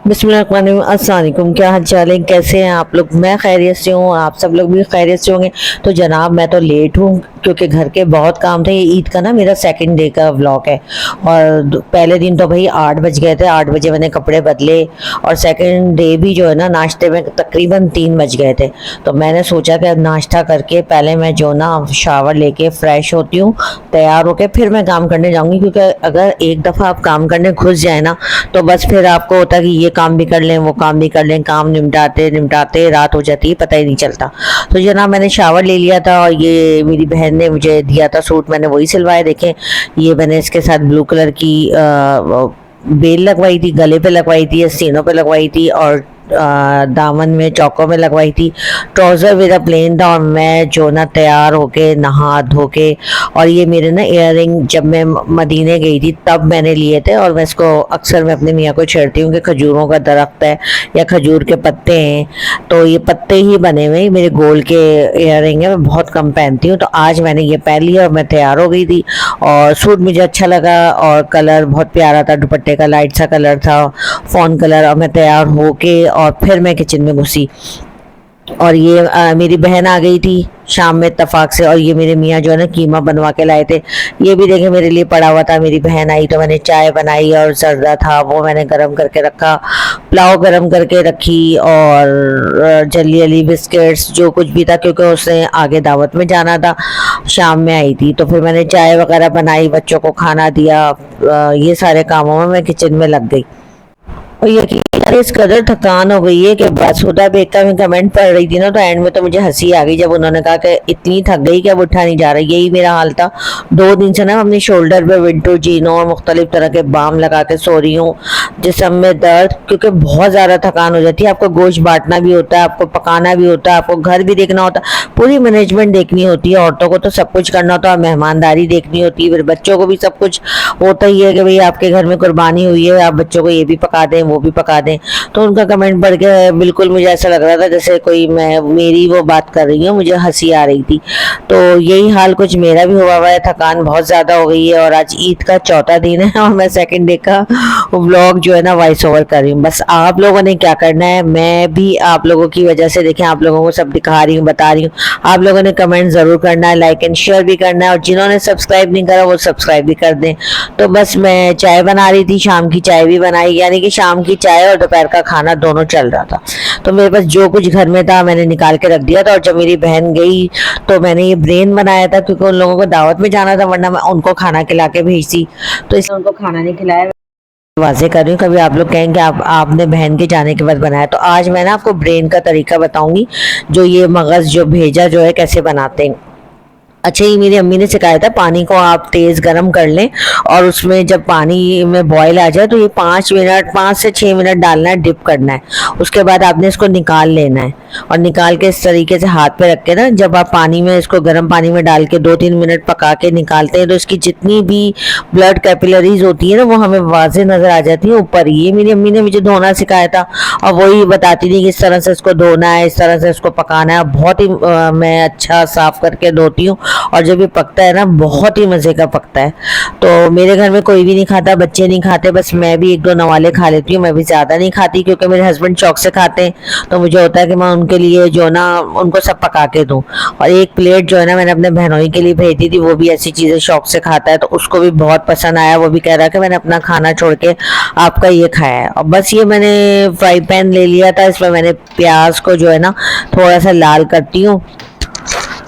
बिस्मिल्लाहिर्रहमानिर्रहीम। अस्सलाम वालेकुम। क्या हाल चाल है, कैसे हैं आप लोग? मैं खैरियत से हूँ, आप सब लोग भी खैरियत से होंगे। तो जनाब मैं तो लेट हूँ क्योंकि घर के बहुत काम थे। ये ईद का ना मेरा सेकंड डे का व्लॉग है। और पहले दिन तो भाई 8 बज गए थे, 8 बजे मैंने कपड़े बदले। और सेकंड डे भी जो है ना, नाश्ते में तकरीबन 3 बज गए थे। तो मैंने सोचा कि अब नाश्ता करके पहले मैं जो ना शावर लेके फ्रेश होती हूँ, तैयार होके फिर मैं काम करने जाऊँगी। क्योंकि अगर एक दफ़ा आप काम करने घुस जाए ना, तो बस फिर आपको होता है कि ये काम भी कर लें, वो काम भी कर लें, काम निपटाते निपटाते रात हो जाती है, पता ही नहीं चलता। तो जनाब मैंने शावर ले लिया था और ये मेरी बहन ने मुझे दिया था सूट, मैंने वही सिलवाया। देखें, ये मैंने इसके साथ ब्लू कलर की बेल लगवाई थी, गले पे लगवाई थी, सीनों पे लगवाई थी और दामन में चौकों में लगवाई थी। ट्राउज़र मेरा प्लेन था और मैं जो ना तैयार होके नहा धो के, और ये मेरे ना इयररिंग जब मैं मदीने गई थी तब मैंने लिए थे। और मैं इसको अक्सर मैं अपने मियाँ को छेड़ती हूँ कि खजूरों का दरख्त है या खजूर के पत्ते हैं, तो ये पत्ते ही बने हुए मेरे गोल्ड के इयररिंग है, मैं बहुत कम पहनती हूँ। तो आज मैंने ये पहन लिया और मैं तैयार हो गई थी। और सूट मुझे अच्छा लगा और कलर बहुत प्यारा था, दुपट्टे का लाइट सा कलर था, फ़ॉन कलर। और मैं तैयार होके और फिर मैं किचन में घुसी। और ये मेरी बहन आ गई थी शाम में इत्तेफाक से, और ये मेरे मियाँ जो है ना कीमा बनवा के लाए थे। ये भी देखे मेरे लिए पड़ा हुआ था। मेरी बहन आई तो मैंने चाय बनाई और जर्दा था वो मैंने गरम करके रखा, पुलाव गरम करके रखी, और जल्दी जल्दी बिस्किट्स जो कुछ भी था, क्योंकि उसने आगे दावत में जाना था। शाम में आई थी तो फिर मैंने चाय वगैरह बनाई, बच्चों को खाना दिया। ये सारे कामों में मैं किचन में लग गई। और यकीन इस कदर थकान हो गई है कि बस हुदा बेग का मैं कमेंट पढ़ रही थी ना, तो एंड में तो मुझे हंसी आ गई जब उन्होंने कहा कि इतनी थक गई कि अब उठा नहीं जा रहा। यही मेरा हाल था 2 दिन से ना, मैं अपनी शोल्डर पे विंटो जीनो और मुख्तलिफ तरह के बाम लगा के सो रही हूँ। जिस्म में दर्द, क्योंकि बहुत ज़्यादा थकान हो जाती है। आपको गोश्त बांटना भी होता है, आपको पकाना भी होता है, आपको घर भी देखना होता है, पूरी मैनेजमेंट देखनी होती है। औरतों को तो सब कुछ करना होता है, मेहमानदारी देखनी होती है, फिर बच्चों को भी सब कुछ होता ही है कि भाई आपके घर में कुर्बानी हुई है, आप बच्चों को ये भी पका दें वो भी पका दें। तो उनका कमेंट पढ़ के बिल्कुल मुझे ऐसा लग रहा था जैसे कोई मैं मेरी वो बात कर रही हूँ, मुझे हंसी आ रही थी। तो यही हाल कुछ मेरा भी हुआ हुआ है, थकान बहुत ज़्यादा हो गई है। और आज ईद का चौथा दिन है और मैं सेकंड डे का व्लॉग जो है ना वॉइस ओवर कर रही हूँ। बस आप लोगों ने क्या करना है, मैं भी आप लोगों की वजह से देखें आप लोगों को सब दिखा रही हूँ, बता रही हूँ। आप लोगों ने कमेंट ज़रूर करना है, लाइक एंड शेयर भी करना है, और जिन्होंने सब्सक्राइब नहीं करा वो सब्सक्राइब भी कर दें। तो बस मैं चाय बना रही थी, शाम की चाय भी बनाई, यानी कि शाम की चाय और दोपहर का खाना दोनों चल रहा था। तो मेरे पास जो कुछ घर में था मैंने निकाल के रख दिया था। और जब मेरी बहन गई तो मैंने ये ब्रेन बनाया था, क्योंकि उन लोगों को दावत में जाना था, वरना मैं उनको खाना खिला के भेजती। तो इसलिए उनको खाना नहीं खिलाया। वाजे कर रही हूँ, कभी आप लोग कहेंगे आपने बहन के जाने के बाद बनाया। तो आज मैं ना आपको ब्रेन का तरीका बताऊंगी, जो ये मगज जो भेजा जो है कैसे बनाते हैं। अच्छा, ये मेरी अम्मी ने सिखाया था, पानी को आप तेज़ गरम कर लें और उसमें जब पानी में बॉयल आ जाए तो ये 5 से 6 मिनट डालना है, डिप करना है। उसके बाद आपने इसको निकाल लेना है और निकाल के इस तरीके से हाथ पे रख के ना, जब आप पानी में इसको गर्म पानी में डाल के 2-3 मिनट पका के निकालते हैं तो इसकी जितनी भी ब्लड कैपिलरीज होती है ना वो हमें वाज़ेह नज़र आ जाती है ऊपर। ये मेरी अम्मी ने मुझे धोना सिखाया था और वही बताती थी कि इस तरह से इसको धोना है, इस तरह से इसको पकाना है। बहुत ही मैं अच्छा साफ़ करके धोती हूँ और जब ये पकता है ना बहुत ही मज़े का पकता है। तो मेरे घर में कोई भी नहीं खाता, बच्चे नहीं खाते, बस मैं भी 1-2 नवाले खा लेती हूँ। मैं भी ज़्यादा नहीं खाती क्योंकि मेरे हस्बैंड शौक से खाते हैं, तो मुझे होता है कि मैं उनके लिए जो ना उनको सब पका के दूँ। और एक प्लेट जो है ना मैंने अपने बहनोई के लिए भेजी थी, वो भी ऐसी चीज़ें शौक से खाता है, तो उसको भी बहुत पसंद आया। वो भी कह रहा है कि मैंने अपना खाना छोड़ के आपका ये खाया है। और बस ये मैंने फ्राई पैन ले लिया था, इसमें मैंने प्याज को जो है ना थोड़ा सा लाल करती हूँ।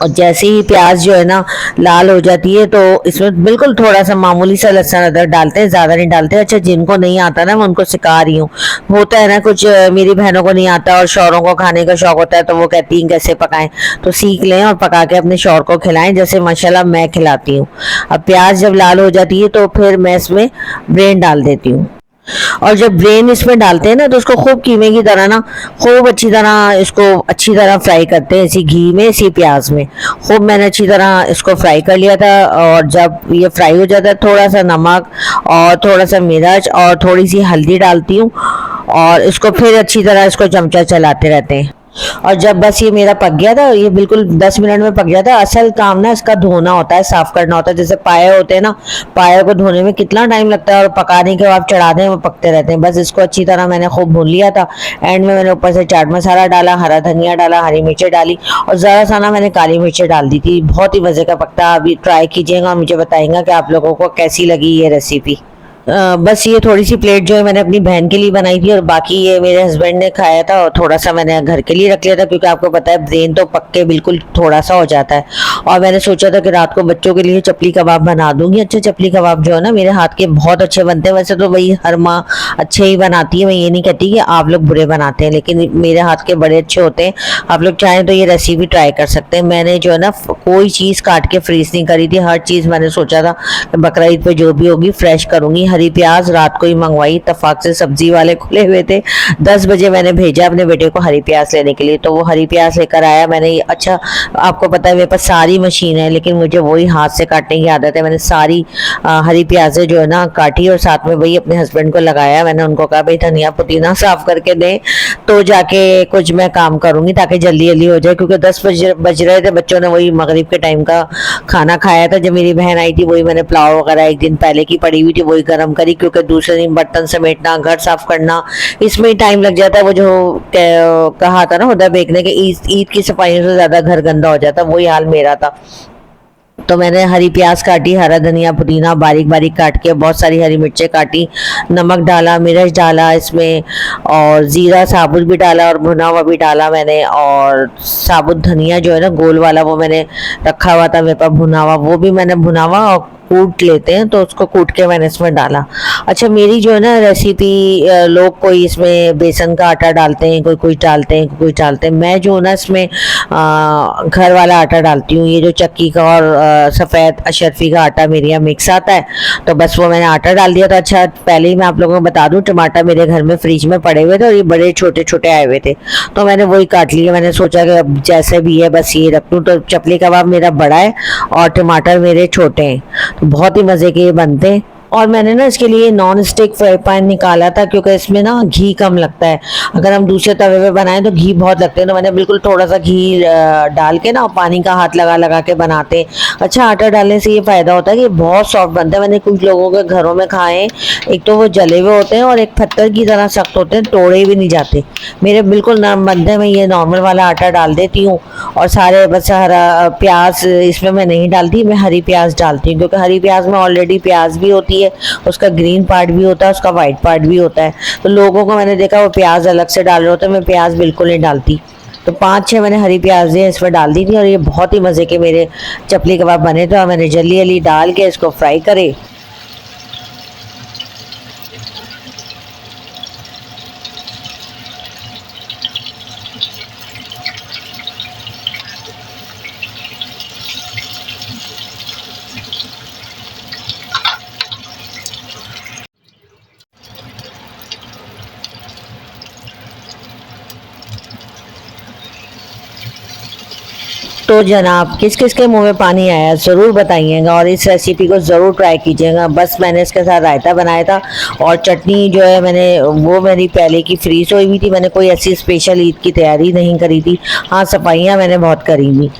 और जैसे ही प्याज जो है ना लाल हो जाती है तो इसमें बिल्कुल थोड़ा सा मामूली सा लहसुन अदरक डालते हैं, ज़्यादा नहीं डालते। अच्छा, जिनको नहीं आता ना मैं उनको सिखा रही हूँ। होता है ना कुछ मेरी बहनों को नहीं आता और शौहरों को खाने का शौक होता है, तो वो कहती हैं कैसे पकाएं, तो सीख लें और पका के अपने शौहर को खिलाएं, जैसे माशाल्लाह मैं खिलाती हूँ। अब प्याज जब लाल हो जाती है तो फिर मैं इसमें ब्रेन डाल देती हूँ। और जब ब्रेन इसमें डालते हैं ना तो इसको खूब कीमे की तरह ना खूब अच्छी तरह इसको अच्छी तरह फ्राई करते हैं, इसी घी में इसी प्याज में खूब मैंने अच्छी तरह इसको फ्राई कर लिया था। और जब ये फ्राई हो जाता है थोड़ा सा नमक और थोड़ा सा मिर्च और थोड़ी सी हल्दी डालती हूँ और इसको फिर अच्छी तरह इसको चमचा चलाते रहते हैं। और जब बस ये मेरा पक गया था, ये बिल्कुल 10 मिनट में पक गया था। असल काम ना इसका धोना होता है, साफ करना होता है। जैसे पाए होते हैं ना, पाए को धोने में कितना टाइम लगता है और पकाने के बाद चढ़ा दें वो पकते रहते हैं। बस इसको अच्छी तरह मैंने खूब भून लिया था। एंड में मैंने ऊपर से चाट मसाला डाला, हरा धनिया डाला, हरी मिर्चें डाली और ज़रा सा ना मैंने काली मिर्चें डाल दी थी। बहुत ही मज़े का पकता है। अभी ट्राई कीजिएगा और मुझे बताइएगा कि आप लोगों को कैसी लगी ये रेसिपी। बस ये थोड़ी सी प्लेट जो है मैंने अपनी बहन के लिए बनाई थी और बाकी ये मेरे हस्बैंड ने खाया था और थोड़ा सा मैंने घर के लिए रख लिया था, क्योंकि आपको पता है ब्रेन तो पक के बिल्कुल थोड़ा सा हो जाता है। और मैंने सोचा था कि रात को बच्चों के लिए चपली कबाब बना दूंगी। अच्छे चपली कबाब जो है ना मेरे हाथ के बहुत अच्छे बनते हैं। वैसे तो वही हर माँ अच्छे ही बनाती है, मैं ये नहीं कहती कि आप लोग बुरे बनाते हैं, लेकिन मेरे हाथ के बड़े अच्छे होते हैं। आप लोग चाहें तो ये रेसिपी ट्राई कर सकते हैं। मैंने जो है ना कोई चीज़ काट के फ्रीज नहीं करी थी। हर चीज़ मैंने सोचा था बकरा ईद पे जो भी होगी फ्रेश करूंगी। हरी प्याज रात को ही मंगवाई, इत्तेफाक से सब्जी वाले खुले हुए थे। 10 बजे मैंने भेजा अपने बेटे को हरी प्याज लेने के लिए, तो वो हरी प्याज लेकर आया। मैंने अच्छा, आपको पता है मेरे पास सारी मशीन है, लेकिन मुझे वही हाथ से काटने की आदत है। मैंने सारी हरी प्याजें जो है ना काटी और साथ में वही अपने हस्बैंड को लगाया। मैंने उनको कहा भाई धनिया पुदीना साफ करके दें, तो जाके कुछ मैं काम करूंगी ताकि जल्दी जल्दी हो जाए, क्योंकि 10 बज रहे थे। बच्चों ने वही मगरिब के टाइम का खाना खाया था। जब मेरी बहन आई थी वही मैंने पुलाव वगैरह एक दिन पहले की पड़ी हुई थी वही गर्म करी, क्योंकि दूसरे दिन बर्तन समेटना, घर साफ करना, इसमें ही टाइम लग जाता है। वो जो कहा था ना हुदा बेग ने कि ईद की सफाइयों से ज्यादा घर गंदा हो जाता, वही हाल मेरा था। तो मैंने हरी प्याज काटी, हरा धनिया पुदीना बारीक बारीक काट के, बहुत सारी हरी मिर्चें काटी, नमक डाला, मिर्च डाला इसमें, और जीरा साबुत भी डाला और भुना हुआ भी डाला मैंने। और साबुत धनिया जो है ना गोल वाला वो मैंने रखा हुआ था मेरे पास भुना हुआ, वो भी मैंने भुना हुआ और कूट लेते हैं, तो उसको कूट के मैंने इसमें डाला। अच्छा, मेरी जो है ना रेसिपी, लोग कोई इसमें बेसन का आटा डालते हैं, कोई कुछ डालते हैं, कुछ डालते हैं। मैं जो ना इसमें घर वाला आटा डालती हूँ। ये जो चक्की का और सफ़ेद अशरफी का आटा मेरे यहाँ मिक्स आता है, तो बस वो मैंने आटा डाल दिया था। अच्छा, पहले ही मैं आप लोगों को बता दूं, टमाटर मेरे घर में फ्रिज में पड़े हुए थे और ये बड़े छोटे छोटे आए हुए थे, तो मैंने वही काट लिए। मैंने सोचा कि अब जैसे भी है बस ये रख लूँ। तो चपली कबाब मेरा बड़ा है और टमाटर मेरे छोटे हैं, तो बहुत ही मज़े के ये बनते हैं। और मैंने ना इसके लिए नॉन स्टिक फ्राई पैन निकाला था, क्योंकि इसमें ना घी कम लगता है। अगर हम दूसरे तवे पे बनाएं तो घी बहुत लगते हैं, तो मैंने बिल्कुल थोड़ा सा घी डाल के ना पानी का हाथ लगा लगा के बनाते हैं। अच्छा, आटा डालने से ये फ़ायदा होता है कि बहुत सॉफ्ट बनता है। मैंने कुछ लोगों के घरों में खाए, एक तो वो जले हुए होते हैं और एक पत्थर की तरह सख्त होते हैं, तोड़े भी नहीं जाते। मेरे बिल्कुल नरम बनते हैं। मैं ये नॉर्मल वाला आटा डाल देती हूँ और सारे बस हरा प्याज इसमें मैं नहीं डालती, मैं हरी प्याज डालती हूँ, क्योंकि हरी प्याज में ऑलरेडी प्याज भी होती है, उसका ग्रीन पार्ट भी होता है, उसका वाइट पार्ट भी होता है। तो लोगों को मैंने देखा वो प्याज अलग से डाल रहे होते हैं, मैं प्याज बिल्कुल नहीं डालती। तो 5-6 मैंने हरी प्याजें इसमें डाल दी थी और ये बहुत ही मज़े के मेरे चपली कबाब बने थे। और मैंने जल्दी जल्दी डाल के इसको फ्राई करे। तो जनाब, किस किस के मुंह में पानी आया ज़रूर बताइएगा और इस रेसिपी को ज़रूर ट्राई कीजिएगा। बस मैंने इसके साथ रायता बनाया था और चटनी जो है मैंने वो मेरी पहले की फ्रीज हुई थी। मैंने कोई ऐसी स्पेशल ईद की तैयारी नहीं करी थी। हाँ, सफाइयाँ मैंने बहुत करी थी,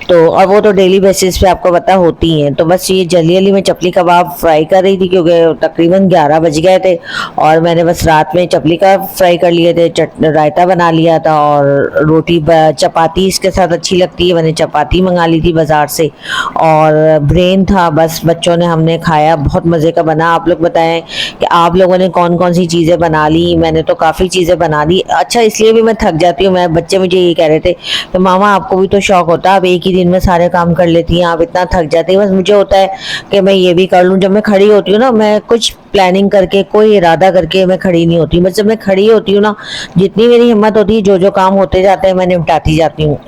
तो और वो तो डेली बेसिस पे आपको पता होती हैं। तो बस ये जल्दी जल्दी में चपली कबाब फ्राई कर रही थी, क्योंकि तकरीबन 11 बज गए थे और मैंने बस रात में चपली का फ्राई कर लिए थे, रायता बना लिया था और रोटी चपाती इसके साथ अच्छी लगती है, मैंने चपाती मंगा ली थी बाज़ार से। और ब्रेन था, बस बच्चों ने हमने खाया, बहुत मज़े का बना। आप लोग बताएं कि आप लोगों ने कौन कौन सी चीज़ें बना ली। मैंने तो काफ़ी चीज़ें बना ली। अच्छा, इसलिए भी मैं थक जाती हूँ। मैं बच्चे मुझे ये कह रहे थे तो मामा आपको भी तो शौक होता है, आप एक ही दिन में सारे काम कर लेती हैं, आप इतना थक जाती हैं। बस मुझे होता है कि मैं ये भी कर लूँ। जब मैं खड़ी होती हूँ ना, मैं कुछ प्लानिंग करके कोई इरादा करके मैं खड़ी नहीं होती। बस जब मैं खड़ी होती हूँ ना, जितनी मेरी हिम्मत होती है, जो जो काम होते जाते हैं मैं निपटाती जाती हूँ।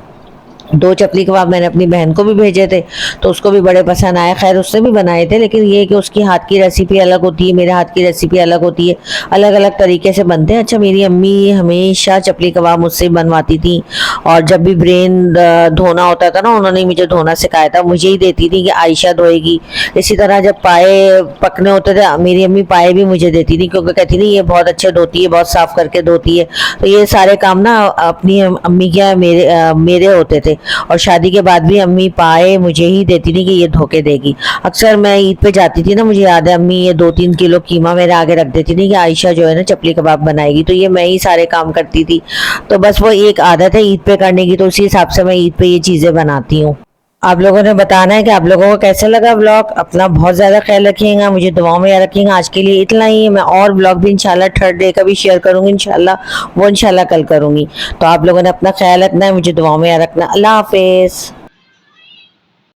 2 चपली कबाब मैंने अपनी बहन को भी भेजे थे, तो उसको भी बड़े पसंद आए। खैर उसने भी बनाए थे, लेकिन ये है कि उसकी हाथ की रेसिपी अलग होती है, मेरे हाथ की रेसिपी अलग होती है, अलग अलग तरीके से बनते हैं। अच्छा, मेरी अम्मी हमेशा चपली कबाब मुझसे बनवाती थी, और जब भी ब्रेन धोना होता था ना, उन्होंने मुझे धोना सिखाया था, मुझे ही देती थी कि आयशा धोएगी। इसी तरह जब पाए पकने होते थे, मेरी अम्मी पाए भी मुझे देती थी, क्योंकि कहती थी ये बहुत अच्छे धोती है, बहुत साफ करके धोती है। तो ये सारे काम ना अपनी अम्मी के मेरे होते थे, और शादी के बाद भी अम्मी पाए मुझे ही देती थी कि ये धोके देगी। अक्सर मैं ईद पे जाती थी ना, मुझे याद है अम्मी ये 2-3 किलो कीमा मेरे आगे रख देती थी कि आयशा जो है ना चपली कबाब बनाएगी, तो ये मैं ही सारे काम करती थी। तो बस वो एक आदत है ईद पे करने की, तो उसी हिसाब से मैं ईद पे ये चीज़ें बनाती हूँ। आप लोगों ने बताना है कि आप लोगों को कैसे लगा व्लॉग। अपना बहुत ज़्यादा ख्याल रखिएगा, मुझे दुआओं में याद रखिएगा। आज के लिए इतना ही है। मैं और व्लॉग भी इंशाल्लाह थर्ड डे का भी शेयर करूँगी इंशाल्लाह, वो इंशाल्लाह कल करूँगी। तो आप लोगों ने अपना ख्याल रखना है, मुझे दुआओं में याद रखना। अल्लाह हाफिज़।